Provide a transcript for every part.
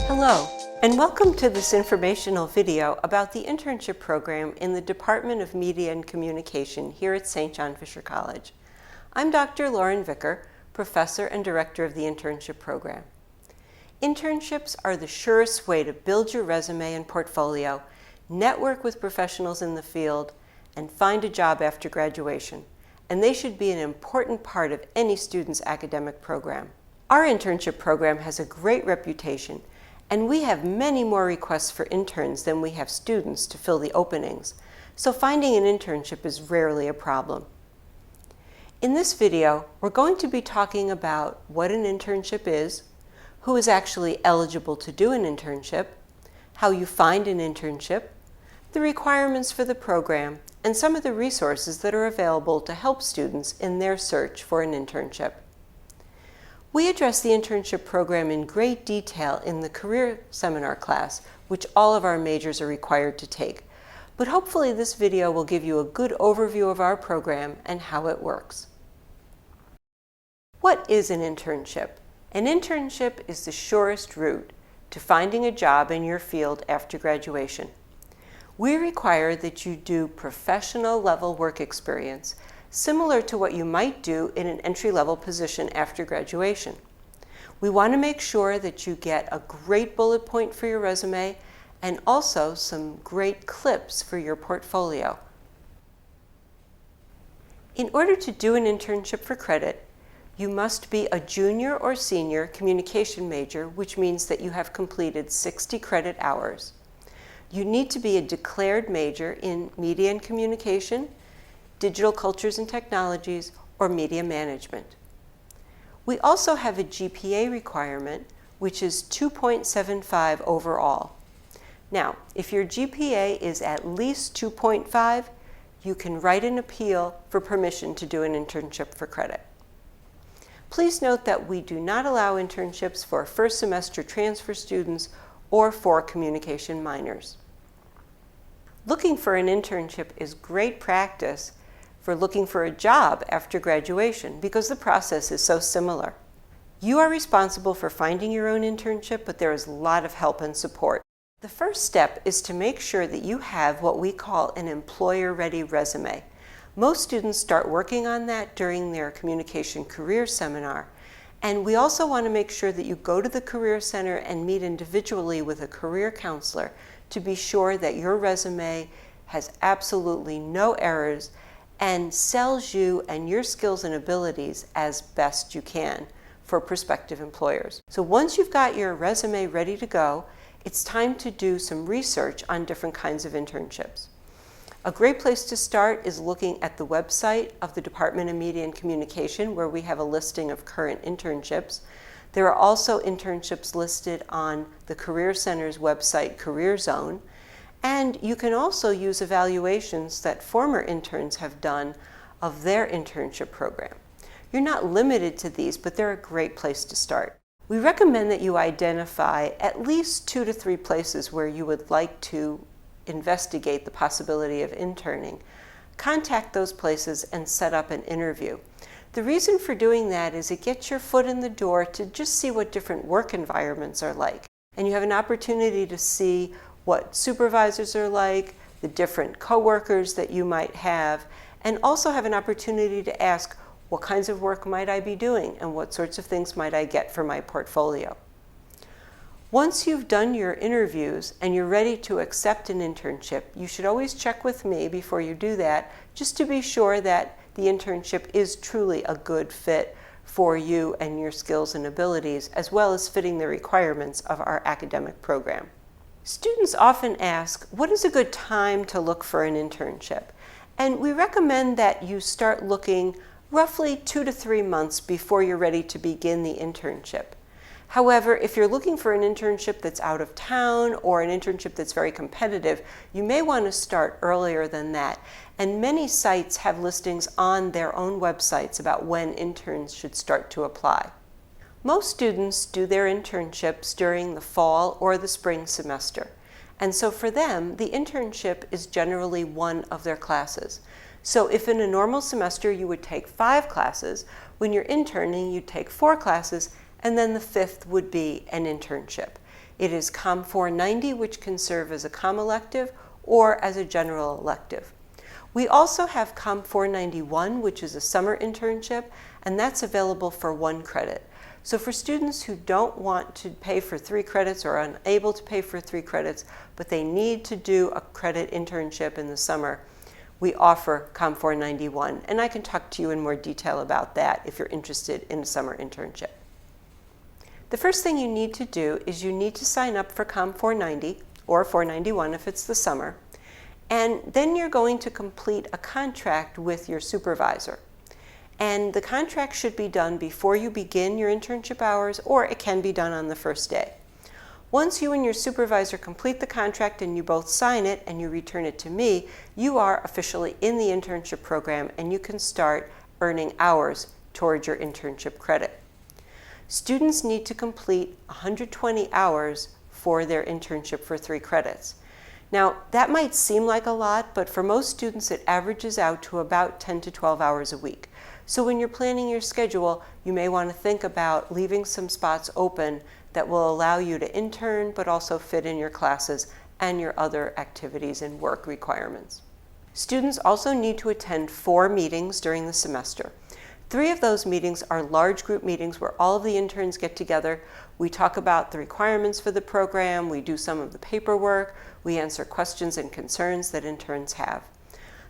Hello, and welcome to this informational video about the internship program in the Department of Media and Communication here at St. John Fisher College. I'm Dr. Lauren Vicker, Professor and Director of the Internship Program. Internships are the surest way to build your resume and portfolio, network with professionals in the field, and find a job after graduation. And they should be an important part of any student's academic program. Our internship program has a great reputation, and we have many more requests for interns than we have students to fill the openings, so finding an internship is rarely a problem. In this video, we're going to be talking about what an internship is, who is actually eligible to do an internship, how you find an internship, the requirements for the program, and some of the resources that are available to help students in their search for an internship. We address the internship program in great detail in the career seminar class, which all of our majors are required to take. But hopefully this video will give you a good overview of our program and how it works. What is an internship? An internship is the surest route to finding a job in your field after graduation. We require that you do professional level work experience similar to what you might do in an entry-level position after graduation. We want to make sure that you get a great bullet point for your resume and also some great clips for your portfolio. In order to do an internship for credit, you must be a junior or senior communication major, which means that you have completed 60 credit hours. You need to be a declared major in media and communication, digital cultures and technologies, or media management. We also have a GPA requirement, which is 2.75 overall. Now, if your GPA is at least 2.5, you can write an appeal for permission to do an internship for credit. Please note that we do not allow internships for first semester transfer students or for communication minors. Looking for an internship is great practice for looking for a job after graduation because the process is so similar. You are responsible for finding your own internship, but there is a lot of help and support. The first step is to make sure that you have what we call an employer-ready resume. Most students start working on that during their communication career seminar, and we also want to make sure that you go to the Career Center and meet individually with a career counselor to be sure that your resume has absolutely no errors and sells you and your skills and abilities as best you can for prospective employers. So once you've got your resume ready to go, it's time to do some research on different kinds of internships. A great place to start is looking at the website of the Department of Media and Communication, where we have a listing of current internships. There are also internships listed on the Career Center's website, Career Zone. And you can also use evaluations that former interns have done of their internship program. You're not limited to these, but they're a great place to start. We recommend that you identify at least 2 to 3 places where you would like to investigate the possibility of interning. Contact those places and set up an interview. The reason for doing that is it gets your foot in the door to just see what different work environments are like. And you have an opportunity to see what supervisors are like, the different coworkers that you might have, and also have an opportunity to ask, what kinds of work might I be doing and what sorts of things might I get for my portfolio? Once you've done your interviews and you're ready to accept an internship, you should always check with me before you do that, just to be sure that the internship is truly a good fit for you and your skills and abilities, as well as fitting the requirements of our academic program. Students often ask, what is a good time to look for an internship? And we recommend that you start looking roughly 2 to 3 months before you're ready to begin the internship. However, if you're looking for an internship that's out of town or an internship that's very competitive, you may want to start earlier than that. And many sites have listings on their own websites about when interns should start to apply. Most students do their internships during the fall or the spring semester. And so for them, the internship is generally one of their classes. So if in a normal semester you would take 5 classes, when you're interning, you'd take 4 classes, and then the 5th would be an internship. It is COM 490, which can serve as a COM elective or as a general elective. We also have COM 491, which is a summer internship, and that's available for 1 credit. So for students who don't want to pay for 3 credits or are unable to pay for 3 credits, but they need to do a credit internship in the summer, we offer COM 491, and I can talk to you in more detail about that if you're interested in a summer internship. The first thing you need to do is you need to sign up for COM 490 or 491 if it's the summer, and then you're going to complete a contract with your supervisor. And the contract should be done before you begin your internship hours, or it can be done on the first day. Once you and your supervisor complete the contract and you both sign it and you return it to me, you are officially in the internship program and you can start earning hours towards your internship credit. Students need to complete 120 hours for their internship for 3 credits. Now, that might seem like a lot, but for most students it averages out to about 10 to 12 hours a week. So when you're planning your schedule, you may want to think about leaving some spots open that will allow you to intern, but also fit in your classes and your other activities and work requirements. Students also need to attend 4 meetings during the semester. 3 of those meetings are large group meetings where all of the interns get together. We talk about the requirements for the program, we do some of the paperwork, we answer questions and concerns that interns have.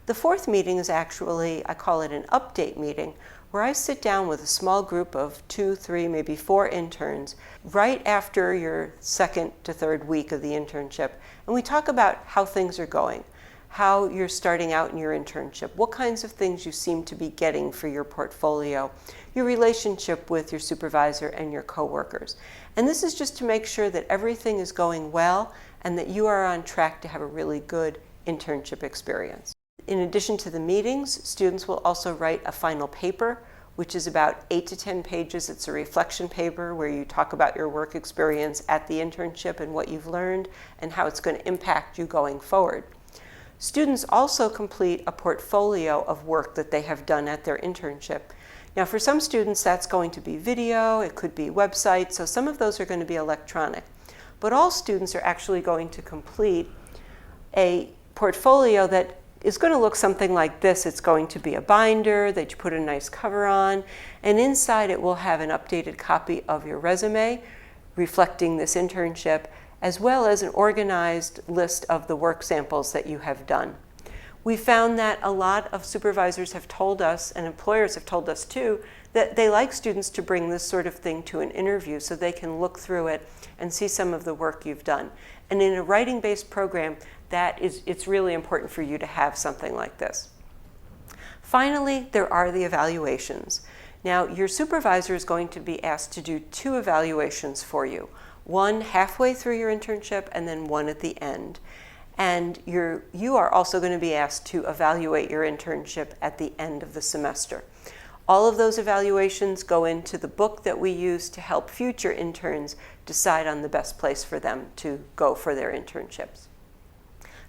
The 4th meeting is actually, I call it an update meeting, where I sit down with a small group of 2, 3, maybe 4 interns right after your 2nd to 3rd week of the internship, and we talk about how things are going, how you're starting out in your internship, what kinds of things you seem to be getting for your portfolio, your relationship with your supervisor and your coworkers. And this is just to make sure that everything is going well and that you are on track to have a really good internship experience. In addition to the meetings, students will also write a final paper, which is about 8 to 10 pages. It's a reflection paper where you talk about your work experience at the internship and what you've learned and how it's going to impact you going forward. Students also complete a portfolio of work that they have done at their internship. Now, for some students, that's going to be video, it could be websites, so some of those are going to be electronic. But all students are actually going to complete a portfolio that is going to look something like this. It's going to be a binder that you put a nice cover on, and inside it will have an updated copy of your resume reflecting this internship, as well as an organized list of the work samples that you have done. We found that a lot of supervisors have told us, and employers have told us too, that they like students to bring this sort of thing to an interview so they can look through it and see some of the work you've done. And in a writing-based program, it's really important for you to have something like this. Finally, there are the evaluations. Now, your supervisor is going to be asked to do 2 evaluations for you, one halfway through your internship and then one at the end. And you are also going to be asked to evaluate your internship at the end of the semester. All of those evaluations go into the book that we use to help future interns decide on the best place for them to go for their internships.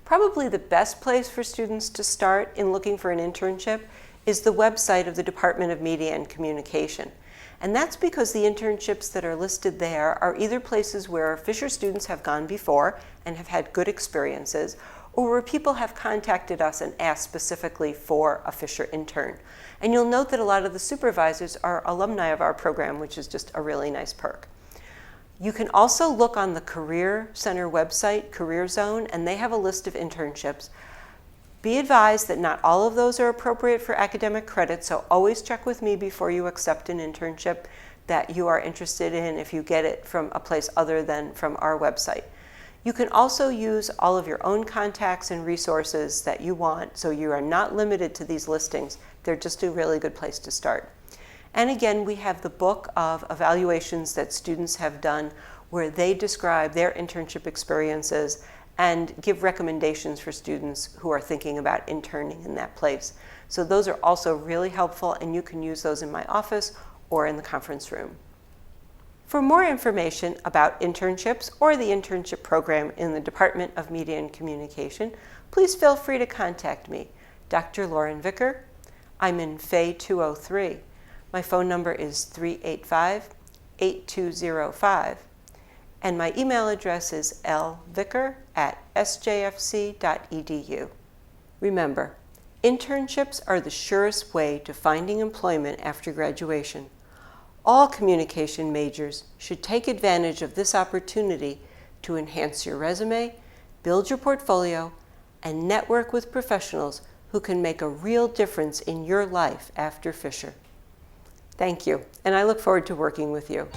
Probably the best place for students to start in looking for an internship is the website of the Department of Media and Communication. And that's because the internships that are listed there are either places where Fisher students have gone before and have had good experiences, or where people have contacted us and asked specifically for a Fisher intern. And you'll note that a lot of the supervisors are alumni of our program, which is just a really nice perk. You can also look on the Career Center website, Career Zone, and they have a list of internships. Be advised that not all of those are appropriate for academic credit, so always check with me before you accept an internship that you are interested in if you get it from a place other than from our website. You can also use all of your own contacts and resources that you want, so you are not limited to these listings. They're just a really good place to start. And again, we have the book of evaluations that students have done where they describe their internship experiences and give recommendations for students who are thinking about interning in that place. So those are also really helpful, and you can use those in my office or in the conference room. For more information about internships or the internship program in the Department of Media and Communication, please feel free to contact me, Dr. Lauren Vicker. I'm in Fay 203. My phone number is 385-8205. and my email address is lvicker@sjfc.edu. Remember, internships are the surest way to finding employment after graduation. All communication majors should take advantage of this opportunity to enhance your resume, build your portfolio, and network with professionals who can make a real difference in your life after Fisher. Thank you, and I look forward to working with you.